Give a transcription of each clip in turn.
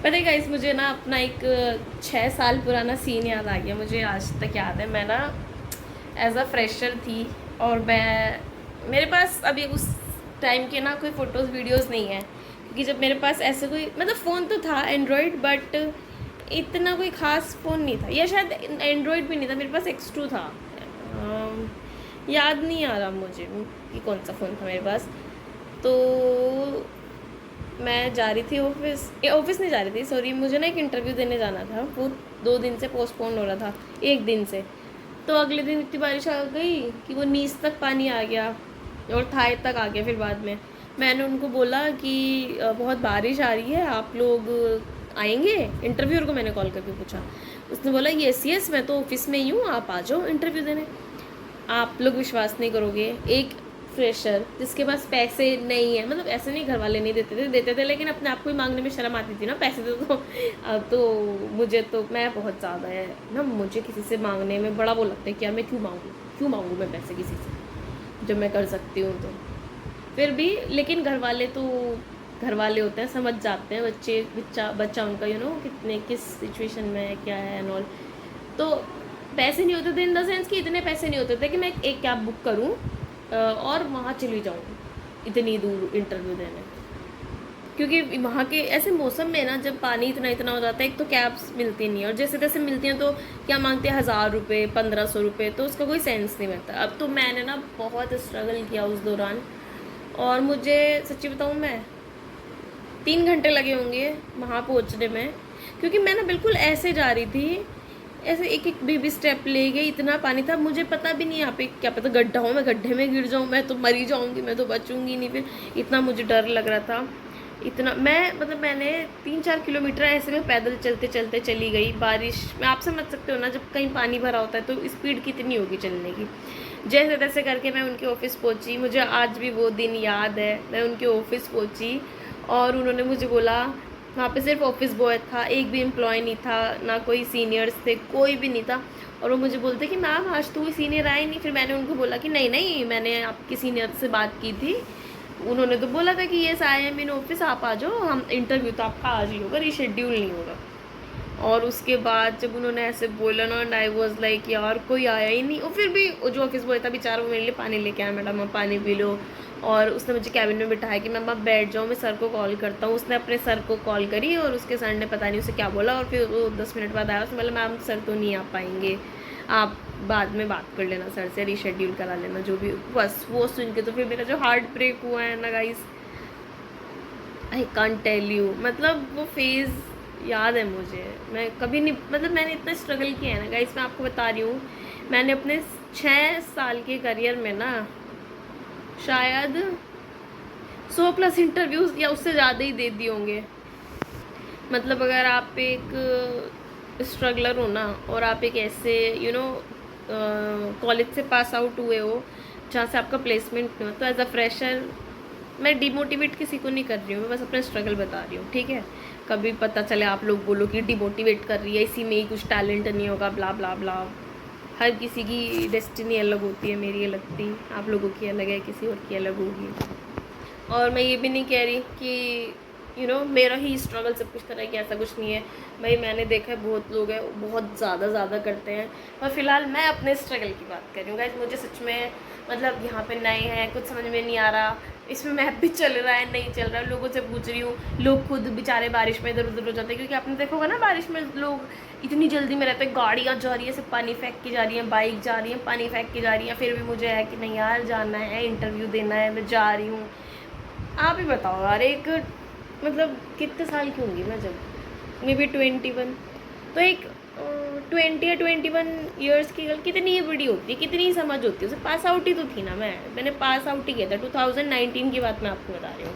पता है गाइस, मुझे ना अपना एक 6 साल पुराना सीन याद आ गया। मुझे आज तक याद है, मैं ना एज अ फ्रेशर थी और मेरे पास अभी उस टाइम के ना कोई फ़ोटोज़ वीडियोज़ नहीं है, क्योंकि जब मेरे पास ऐसे कोई मतलब फ़ोन तो था एंड्रॉयड, बट इतना कोई ख़ास फ़ोन नहीं था, या शायद एंड्रॉयड भी नहीं था, मेरे पास X2 था। याद नहीं आ रहा मुझे कि कौन सा फ़ोन था मेरे पास। तो मैं जा रही थी ऑफिस नहीं जा रही थी, सॉरी, मुझे ना एक इंटरव्यू देने जाना था। वो 2 दिन से पोस्टपोन हो रहा था, एक दिन से। तो अगले दिन इतनी बारिश आ गई कि वो नीच तक पानी आ गया और थाई तक आ गया। फिर बाद में मैंने उनको बोला कि बहुत बारिश आ रही है, आप लोग आएंगे इंटरव्यूअर को मैंने कॉल करके पूछा। उसने बोला यस यस, मैं तो ऑफिस में ही हूँ, आप आ जाओ इंटरव्यू देने। आप लोग विश्वास नहीं करोगे, एक फ्रेशर जिसके पास पैसे नहीं है, मतलब ऐसे नहीं, घर वाले नहीं देते थे, लेकिन अपने आप को ही मांगने में शर्म आती थी ना, पैसे तो अब तो मुझे तो मैं बहुत ज़्यादा है ना, मुझे किसी से मांगने में बड़ा वो लगता है कि यार मैं क्यों मांगूँ मैं पैसे किसी से जब मैं कर सकती हूँ। तो फिर भी, लेकिन घर वाले होते हैं, समझ जाते हैं, बच्चा उनका कितने किस सिचुएशन में है, क्या है एंड ऑल। तो पैसे नहीं होते थे, इन द सेंस कि इतने पैसे नहीं होते थे कि मैं एक कैब बुक करूं और वहाँ चली जाऊँ इतनी दूर इंटरव्यू देने। क्योंकि वहाँ के ऐसे मौसम में ना, जब पानी इतना इतना हो जाता है, एक तो कैब्स मिलती नहीं है, और जैसे तैसे मिलती हैं तो क्या मांगते हैं, 1000 रुपये 1500 रुपये, तो उसका कोई सेंस नहीं बनता। अब तो मैंने ना बहुत स्ट्रगल किया उस दौरान, और मुझे सच्ची बताऊँ, मैं 3 घंटे लगे होंगे वहाँ पहुँचने में। क्योंकि मैं ना बिल्कुल ऐसे जा रही थी, ऐसे एक एक बेबी स्टेप ले गई, इतना पानी था, मुझे पता भी नहीं यहाँ पे क्या पता गड्ढा हो, मैं गड्ढे में गिर जाऊँ, मैं तो मरी जाऊँगी, मैं तो बचूंगी नहीं। फिर इतना मुझे डर लग रहा था, इतना मैं मतलब मैंने 3-4 किलोमीटर ऐसे में पैदल चलते चलते चली गई। बारिश में आप समझ सकते हो ना, जब कहीं पानी भरा होता है तो स्पीड कितनी होगी चलने की। जैसे तैसे करके मैं उनके ऑफिस पहुंची। मुझे आज भी वो दिन याद है, मैं उनके ऑफिस पहुंची और उन्होंने मुझे बोला, वहाँ पे सिर्फ ऑफिस बॉय था, एक भी एम्प्लॉय नहीं था, ना कोई सीनियर्स थे, कोई भी नहीं था। और वो मुझे बोलते कि मैम आज तो कोई सीनियर आए नहीं। फिर मैंने उनको बोला कि नहीं नहीं, मैंने आपकी सीनियर से बात की थी, उन्होंने तो बोला था कि ये आई एम इन ऑफिस, आप आ जाओ, हम इंटरव्यू तो आपका आज ही होगा, रीशेड्यूल नहीं होगा। और उसके बाद जब उन्होंने ऐसे बोला ना, एंड आई वॉज लाइक यार कोई आया ही नहीं। और फिर भी जो ऑफिस बॉय था बेचारा, वो मेरे लिए पानी लेके आया, मैडम आप पानी पी लो। और उसने मुझे कैबिन में बिठाया कि मैम आप बैठ जाओ, मैं सर को कॉल करता हूँ। उसने अपने सर को कॉल करी और उसके सर ने पता नहीं उसे क्या बोला, और फिर वो 10 मिनट बाद आया। उसने बोला मैम सर तो नहीं आ पाएंगे, आप बाद में बात कर लेना सर से, रीशेड्यूल करा लेना जो भी। बस वो सुन के तो फिर मेरा जो हार्ट ब्रेक हुआ है ना guys, I can't tell you. मतलब वो फेज़ याद है मुझे, मैं कभी नहीं, मतलब मैंने इतना स्ट्रगल किया है ना गाइस, मैं आपको बता रही हूँ। मैंने अपने 6 साल के करियर में ना शायद 100+ इंटरव्यूज़ या उससे ज़्यादा ही दे दिए होंगे। मतलब अगर आप एक स्ट्रगलर हो ना, और आप एक ऐसे कॉलेज से पास आउट हुए हो जहाँ से आपका प्लेसमेंट नहीं हो, तो एज अ फ्रेशर मैं डिमोटिवेट किसी को नहीं कर रही हूँ, मैं बस अपना स्ट्रगल बता रही हूँ, ठीक है। कभी पता चले आप लोग बोलो कि डिमोटिवेट कर रही है, इसी में ही कुछ टैलेंट नहीं होगा, ब्ला ब्ला ब्ला। हर किसी की डेस्टिनी अलग होती है, मेरी अलग थी, आप लोगों की अलग है, किसी और की अलग होगी। और मैं ये भी नहीं कह रही कि मेरा ही स्ट्रगल सब कुछ कर रहा है, कि ऐसा कुछ नहीं है भाई। मैंने देखा है बहुत लोग हैं बहुत ज़्यादा करते हैं, पर फिलहाल मैं अपने स्ट्रगल की बात कर रही हूँ गाइस। मुझे सच में मतलब यहाँ पे नए हैं, कुछ समझ में नहीं आ रहा, इसमें मैप भी चल रहा है नहीं चल रहा है, लोगों से पूछ रही हूँ। लोग खुद बेचारे बारिश में इधर उधर हो जाते हैं, क्योंकि आपने देखा होगा ना, बारिश में लोग इतनी जल्दी में रहते हैं, गाड़ियाँ जा रही है, सिर्फ पानी फेंक के जा रही हैं, बाइक जा रही हैं पानी फेंक के जा रही हैं। फिर भी मुझे है कि नहीं यार, जाना है, इंटरव्यू देना है, मैं जा रही हूँ। आप ही बताओ यार, एक मतलब कितने साल की होंगी मैं, जब मे बी 21, तो एक 20 या 21 ईयर्स की गर्ल कितनी ही बड़ी होती है, कितनी ही समझ होती है उसे। पास आउट ही तो थी ना मैंने पास आउट ही किया था, 2019 की बात मैं आपको बता रही हूँ।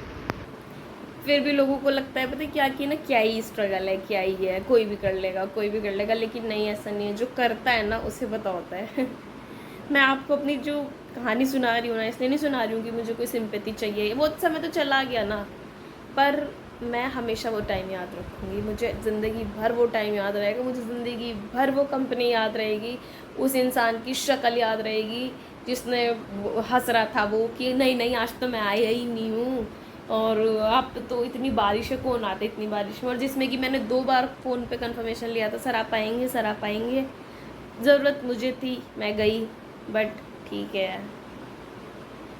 फिर भी लोगों को लगता है पता है क्या, कि ना क्या ही स्ट्रगल है, क्या ही है, कोई भी कर लेगा कोई भी कर लेगा। लेकिन नहीं, ऐसा नहीं है, जो करता है ना उसे पता होता है। मैं आपको अपनी जो कहानी सुना रही हूँ ना, इसलिए नहीं सुना रही हूँ कि मुझे कोई सिंपैथी चाहिए, वो समय तो चला गया ना। पर मैं हमेशा वो टाइम याद रखूँगी, मुझे ज़िंदगी भर वो टाइम याद रहेगा, मुझे ज़िंदगी भर वो कंपनी याद रहेगी, उस इंसान की शक्ल याद रहेगी जिसने हंस रहा था वो, कि नहीं नहीं आज तो मैं आया ही नहीं हूँ, और आप तो इतनी बारिश है, कौन आते इतनी बारिश में, और जिसमें कि मैंने 2 बार फ़ोन पे कंफर्मेशन लिया था, सर आप आएंगे, सर आप आएंगे। ज़रूरत मुझे थी, मैं गई, बट ठीक है।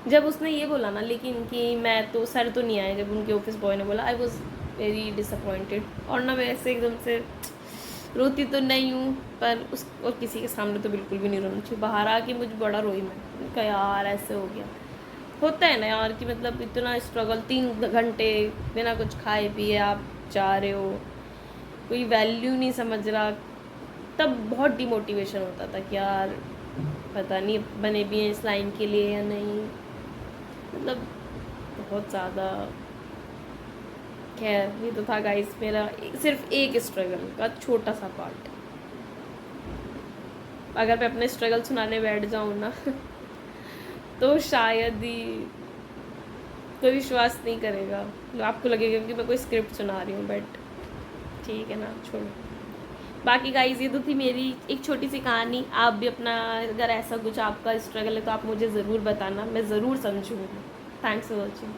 जब उसने ये बोला ना लेकिन कि मैं तो, सर तो नहीं आए, जब उनके ऑफिस बॉय ने बोला, आई वॉज वेरी डिसअपॉइंटेड। और ना वैसे एकदम से रोती तो नहीं हूँ, पर उस और किसी के सामने तो बिल्कुल भी नहीं रोना चाहिए। बाहर आके मुझे बड़ा रोई मैं, क्या यार ऐसे हो गया। होता है ना यार कि मतलब इतना स्ट्रगल, 3 घंटे बिना कुछ खाए पिए आप जा रहे हो, कोई वैल्यू नहीं समझ रहा। तब बहुत डिमोटिवेशन होता था कि यार पता नहीं बने भी हैं इस लाइन के लिए या नहीं, मतलब बहुत ज़्यादा। खैर ये तो था गाइस मेरा सिर्फ एक स्ट्रगल का छोटा सा पार्ट। अगर मैं अपने स्ट्रगल सुनाने बैठ जाऊँ ना तो शायद ही कोई विश्वास नहीं करेगा, आपको लगेगा कि मैं कोई स्क्रिप्ट सुना रही हूँ, बट ठीक है ना, छोड़ो। बाकी गाइस ये तो थी मेरी एक छोटी सी कहानी। आप भी अपना, अगर ऐसा कुछ आपका स्ट्रगल है तो आप मुझे ज़रूर बताना, मैं ज़रूर समझूँगी। Thanks for watching.